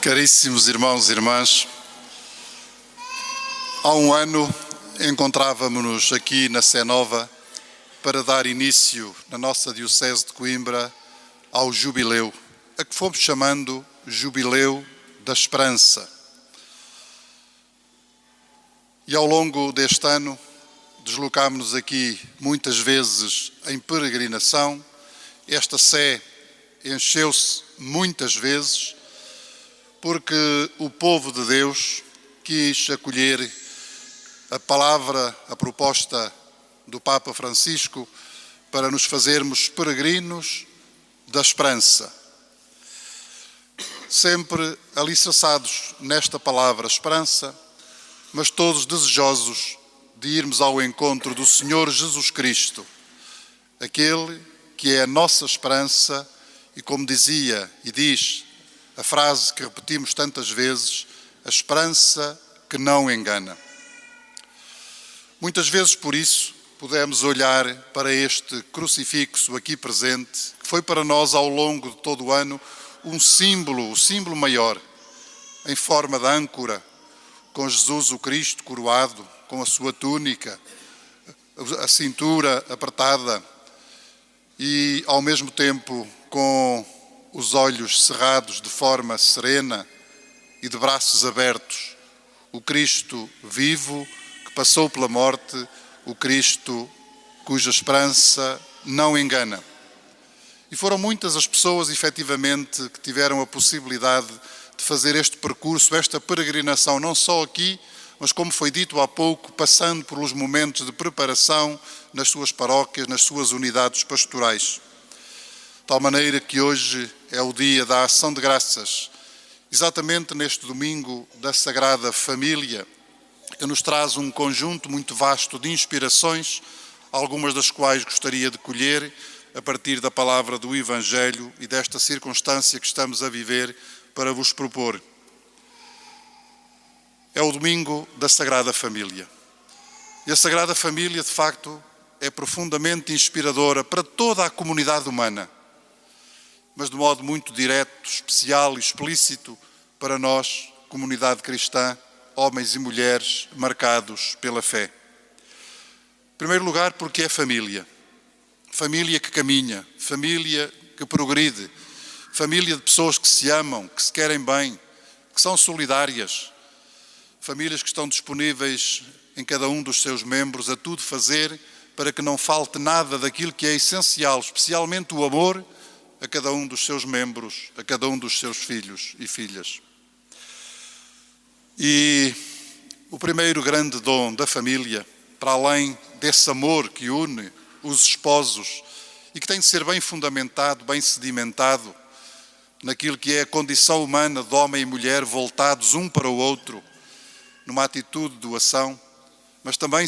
Caríssimos irmãos e irmãs, há um ano encontrávamos-nos aqui na Sé Nova para dar início na nossa Diocese de Coimbra ao Jubileu, a que fomos chamando Jubileu da Esperança. E ao longo deste ano deslocámos-nos aqui muitas vezes em peregrinação. Esta Sé encheu-se muitas vezes porque o povo de Deus quis acolher a palavra, a proposta do Papa Francisco para nos fazermos peregrinos da esperança. Sempre alicerçados nesta palavra esperança, mas todos desejosos de irmos ao encontro do Senhor Jesus Cristo, aquele que é a nossa esperança e, como dizia e diz a frase que repetimos tantas vezes, a esperança que não engana. Muitas vezes, por isso, podemos olhar para este crucifixo aqui presente, que foi para nós ao longo de todo o ano um símbolo, o símbolo maior, em forma de âncora, com Jesus o Cristo coroado, com a sua túnica, a cintura apertada e, ao mesmo tempo, com os olhos cerrados de forma serena e de braços abertos, o Cristo vivo que passou pela morte, o Cristo cuja esperança não engana. E foram muitas as pessoas, efetivamente, que tiveram a possibilidade de fazer este percurso, esta peregrinação, não só aqui, mas como foi dito há pouco, passando pelos momentos de preparação nas suas paróquias, nas suas unidades pastorais. De tal maneira que hoje é o dia da ação de graças, exatamente neste domingo da Sagrada Família, que nos traz um conjunto muito vasto de inspirações, algumas das quais gostaria de colher a partir da palavra do Evangelho e desta circunstância que estamos a viver para vos propor. É o domingo da Sagrada Família. E a Sagrada Família, de facto, é profundamente inspiradora para toda a comunidade humana, mas de modo muito direto, especial e explícito para nós, comunidade cristã, homens e mulheres marcados pela fé. Em primeiro lugar, porque é família. Família que caminha, família que progride, família de pessoas que se amam, que se querem bem, que são solidárias, famílias que estão disponíveis em cada um dos seus membros a tudo fazer para que não falte nada daquilo que é essencial, especialmente o amor a cada um dos seus membros, a cada um dos seus filhos e filhas. E o primeiro grande dom da família, para além desse amor que une os esposos e que tem de ser bem fundamentado, bem sedimentado naquilo que é a condição humana de homem e mulher voltados um para o outro, numa atitude de doação, mas também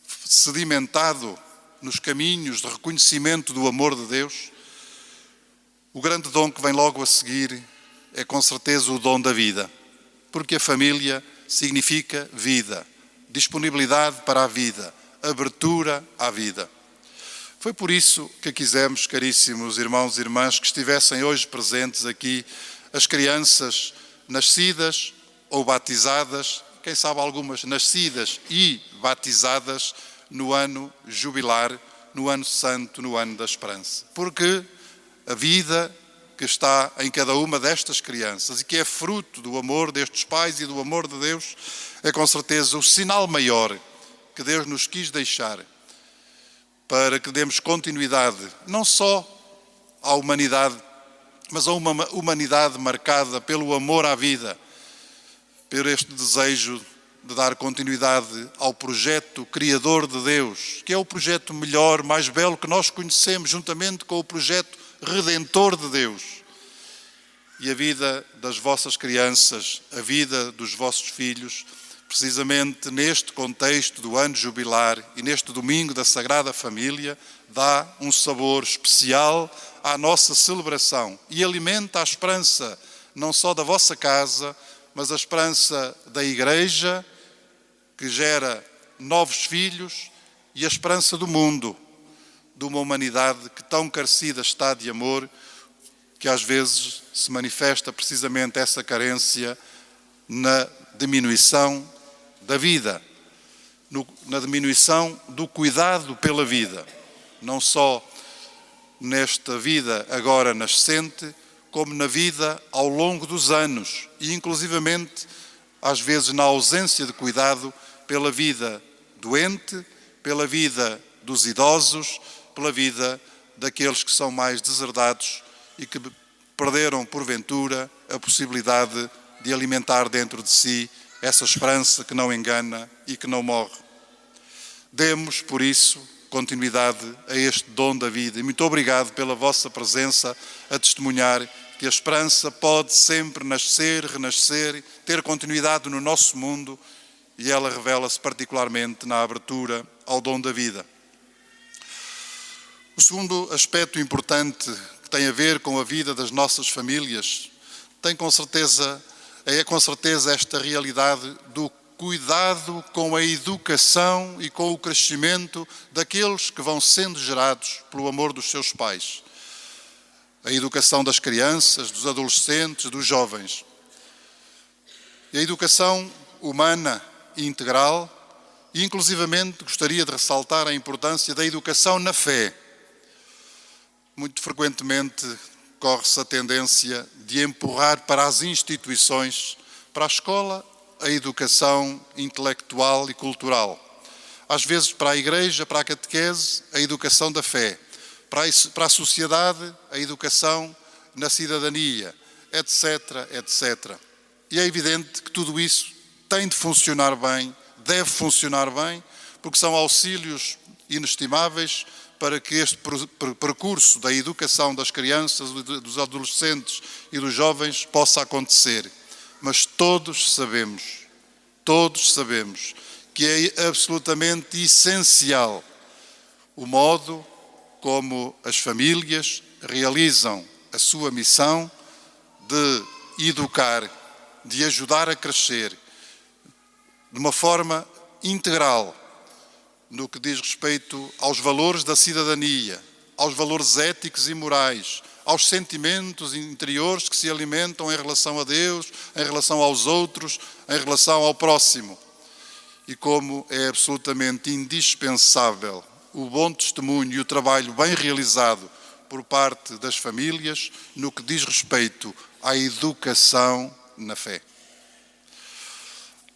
sedimentado nos caminhos de reconhecimento do amor de Deus. O grande dom que vem logo a seguir é com certeza o dom da vida, porque a família significa vida, disponibilidade para a vida, abertura à vida. Foi por isso que quisemos, caríssimos irmãos e irmãs, que estivessem hoje presentes aqui as crianças nascidas ou batizadas, quem sabe algumas nascidas e batizadas no ano jubilar, no ano santo, no ano da esperança. Porque a vida que está em cada uma destas crianças e que é fruto do amor destes pais e do amor de Deus, é com certeza o sinal maior que Deus nos quis deixar para que demos continuidade não só à humanidade, mas a uma humanidade marcada pelo amor à vida, por este desejo de dar continuidade ao projeto criador de Deus, que é o projeto melhor, mais belo que nós conhecemos, juntamente com o projeto redentor de Deus. E a vida das vossas crianças, a vida dos vossos filhos, precisamente neste contexto do ano jubilar e neste domingo da Sagrada Família, dá um sabor especial à nossa celebração e alimenta a esperança não só da vossa casa, mas a esperança da Igreja, que gera novos filhos, e a esperança do mundo, de uma humanidade que tão carecida está de amor, que às vezes se manifesta precisamente essa carência na diminuição da vida, na diminuição do cuidado pela vida, não só nesta vida agora nascente, como na vida ao longo dos anos e inclusivamente às vezes na ausência de cuidado pela vida doente, pela vida dos idosos, pela vida daqueles que são mais deserdados e que perderam porventura a possibilidade de alimentar dentro de si essa esperança que não engana e que não morre. Demos, por isso, continuidade a este dom da vida e muito obrigado pela vossa presença a testemunhar que a esperança pode sempre nascer, renascer, ter continuidade no nosso mundo e ela revela-se particularmente na abertura ao dom da vida. O segundo aspecto importante que tem a ver com a vida das nossas famílias é com certeza esta realidade do cuidado com a educação e com o crescimento daqueles que vão sendo gerados pelo amor dos seus pais. A educação das crianças, dos adolescentes, dos jovens. E a educação humana e integral, e inclusivamente gostaria de ressaltar a importância da educação na fé. Muito frequentemente corre-se a tendência de empurrar para as instituições, para a escola, a educação intelectual e cultural. Às vezes para a igreja, para a catequese, a educação da fé. Para a sociedade, a educação na cidadania, etc, etc. E é evidente que tudo isso tem de funcionar bem, deve funcionar bem, porque são auxílios inestimáveis para que este percurso da educação das crianças, dos adolescentes e dos jovens possa acontecer. Mas todos sabemos que é absolutamente essencial o modo como as famílias realizam a sua missão de educar, de ajudar a crescer de uma forma integral no que diz respeito aos valores da cidadania, aos valores éticos e morais, aos sentimentos interiores que se alimentam em relação a Deus, em relação aos outros, em relação ao próximo. E como é absolutamente indispensável o bom testemunho e o trabalho bem realizado por parte das famílias no que diz respeito à educação na fé.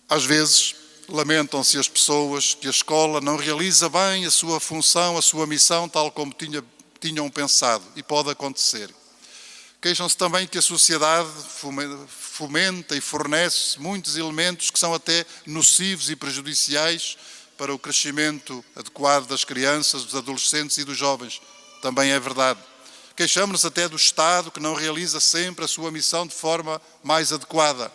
Às vezes, lamentam-se as pessoas que a escola não realiza bem a sua função, a sua missão, tal como tinham pensado, e pode acontecer. Queixam-se também que a sociedade fomenta e fornece muitos elementos que são até nocivos e prejudiciais para o crescimento adequado das crianças, dos adolescentes e dos jovens. Também é verdade. Queixamos-nos até do Estado que não realiza sempre a sua missão de forma mais adequada.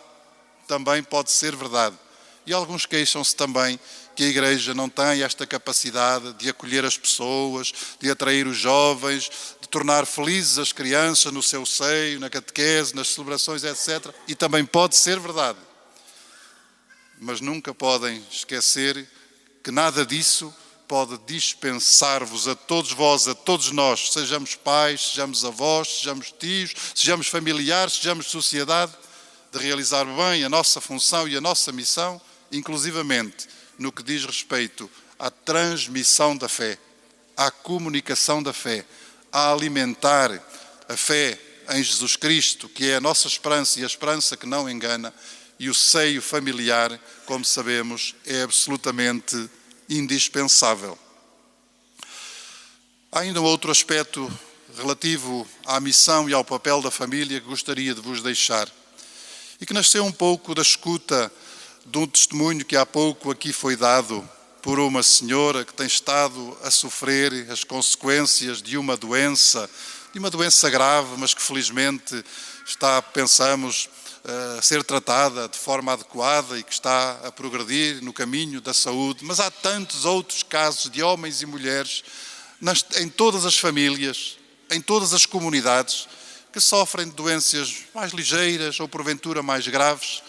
Também pode ser verdade. E alguns queixam-se também que a Igreja não tem esta capacidade de acolher as pessoas, de atrair os jovens, de tornar felizes as crianças no seu seio, na catequese, nas celebrações, etc. E também pode ser verdade. Mas nunca podem esquecer que nada disso pode dispensar-vos a todos vós, a todos nós, sejamos pais, sejamos avós, sejamos tios, sejamos familiares, sejamos sociedade, de realizar bem a nossa função e a nossa missão, inclusivamente no que diz respeito à transmissão da fé, à comunicação da fé, a alimentar a fé em Jesus Cristo, que é a nossa esperança e a esperança que não engana, e o seio familiar, como sabemos, é absolutamente indispensável. Há ainda um outro aspecto relativo à missão e ao papel da família que gostaria de vos deixar, e que nasceu um pouco da escuta de um testemunho que há pouco aqui foi dado por uma senhora que tem estado a sofrer as consequências de uma doença grave, mas que felizmente está, pensamos, a ser tratada de forma adequada e que está a progredir no caminho da saúde. Mas há tantos outros casos de homens e mulheres em todas as famílias, em todas as comunidades, que sofrem de doenças mais ligeiras ou porventura mais graves,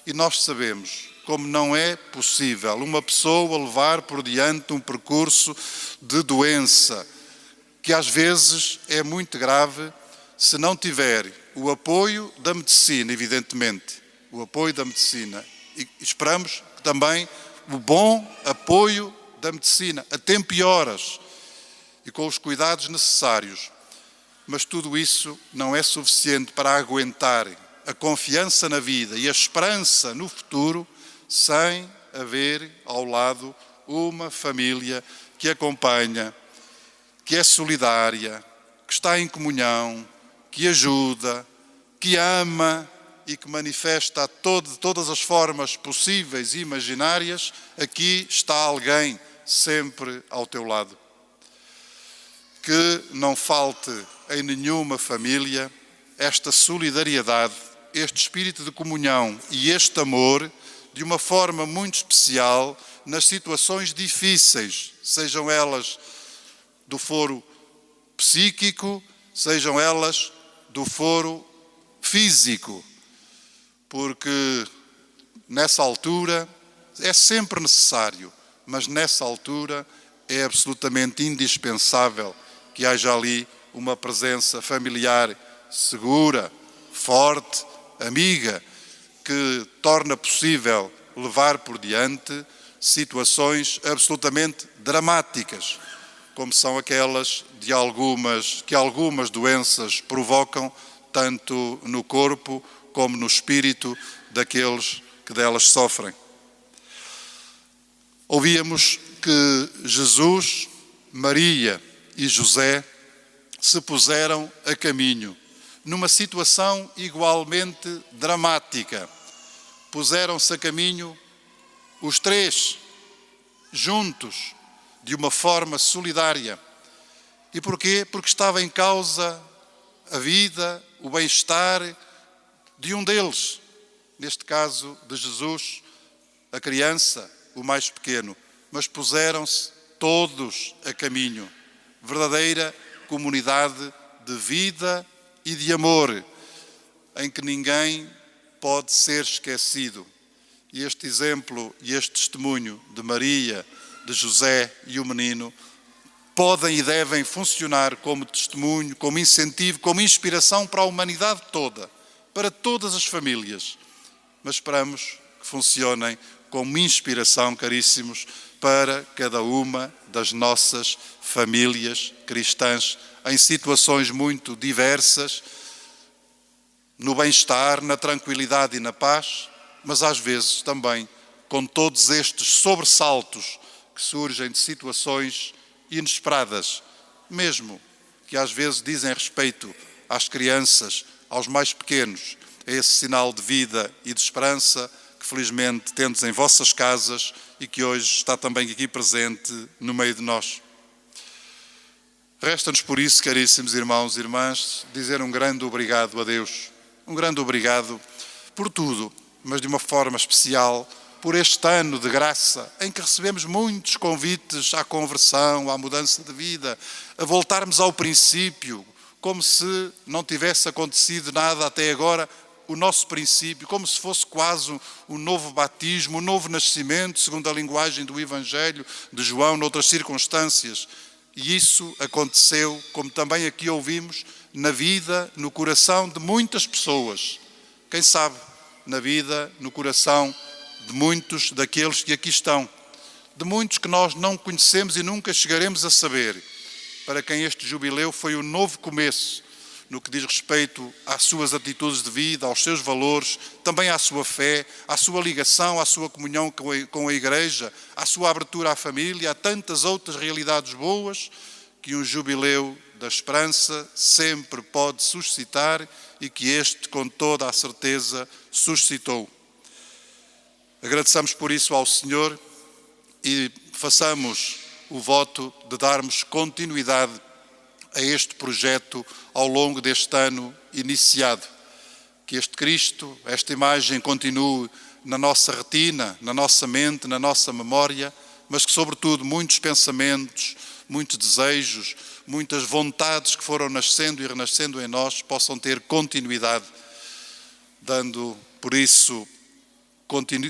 e nós sabemos como não é possível uma pessoa levar por diante um percurso de doença que às vezes é muito grave, se não tiver o apoio da medicina, evidentemente, o apoio da medicina, e esperamos que também o bom apoio da medicina, a tempo e horas, e com os cuidados necessários. Mas tudo isso não é suficiente para aguentar a confiança na vida e a esperança no futuro sem haver ao lado uma família que acompanha, que é solidária, que está em comunhão, que ajuda, que ama e que manifesta de todas as formas possíveis e imaginárias. Aqui está alguém sempre ao teu lado. Que não falte em nenhuma família esta solidariedade, este espírito de comunhão e este amor de uma forma muito especial nas situações difíceis, sejam elas do foro psíquico, sejam elas do foro físico, porque nessa altura é sempre necessário, mas nessa altura é absolutamente indispensável que haja ali uma presença familiar segura, forte, amiga, que torna possível levar por diante situações absolutamente dramáticas, como são aquelas que algumas doenças provocam, tanto no corpo como no espírito daqueles que delas sofrem. Ouvíamos que Jesus, Maria e José se puseram a caminho, numa situação igualmente dramática. Puseram-se a caminho os três, juntos, de uma forma solidária. E porquê? Porque estava em causa a vida, o bem-estar de um deles, neste caso de Jesus, a criança, o mais pequeno. Mas puseram-se todos a caminho. Verdadeira comunidade de vida e de amor, em que ninguém pode ser esquecido. E este exemplo e este testemunho de Maria, de José e o menino podem e devem funcionar como testemunho, como incentivo, como inspiração para a humanidade toda, para todas as famílias. Mas esperamos que funcionem como inspiração, caríssimos, para cada uma das nossas famílias cristãs, em situações muito diversas, no bem-estar, na tranquilidade e na paz, mas às vezes também com todos estes sobressaltos que surgem de situações inesperadas, mesmo que às vezes dizem respeito às crianças, aos mais pequenos. É esse sinal de vida e de esperança que felizmente tendes em vossas casas e que hoje está também aqui presente no meio de nós. Resta-nos por isso, caríssimos irmãos e irmãs, dizer um grande obrigado a Deus. Um grande obrigado por tudo, mas de uma forma especial por este ano de graça, em que recebemos muitos convites à conversão, à mudança de vida, a voltarmos ao princípio, como se não tivesse acontecido nada até agora, o nosso princípio, como se fosse quase um novo batismo, um novo nascimento, segundo a linguagem do Evangelho de João, noutras circunstâncias. E isso aconteceu, como também aqui ouvimos, na vida, no coração de muitas pessoas. Quem sabe, na vida, no coração de muitos daqueles que aqui estão, de muitos que nós não conhecemos e nunca chegaremos a saber, para quem este jubileu foi um novo começo, no que diz respeito às suas atitudes de vida, aos seus valores, também à sua fé, à sua ligação, à sua comunhão com a Igreja, à sua abertura à família, a tantas outras realidades boas que um jubileu da esperança sempre pode suscitar e que este, com toda a certeza, suscitou. Agradeçamos por isso ao Senhor e façamos o voto de darmos continuidade a este projeto ao longo deste ano iniciado. Que este Cristo, esta imagem continue na nossa retina, na nossa mente, na nossa memória, mas que sobretudo muitos pensamentos, muitos desejos, muitas vontades que foram nascendo e renascendo em nós possam ter continuidade, dando por isso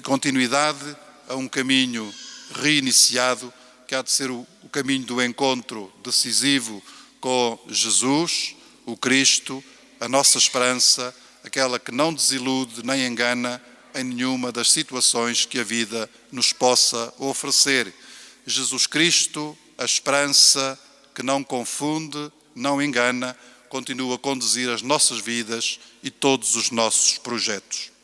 continuidade a um caminho reiniciado, que há de ser o caminho do encontro decisivo com Jesus, o Cristo, a nossa esperança, aquela que não desilude nem engana em nenhuma das situações que a vida nos possa oferecer. Jesus Cristo, a esperança que não confunde, não engana, continua a conduzir as nossas vidas e todos os nossos projetos.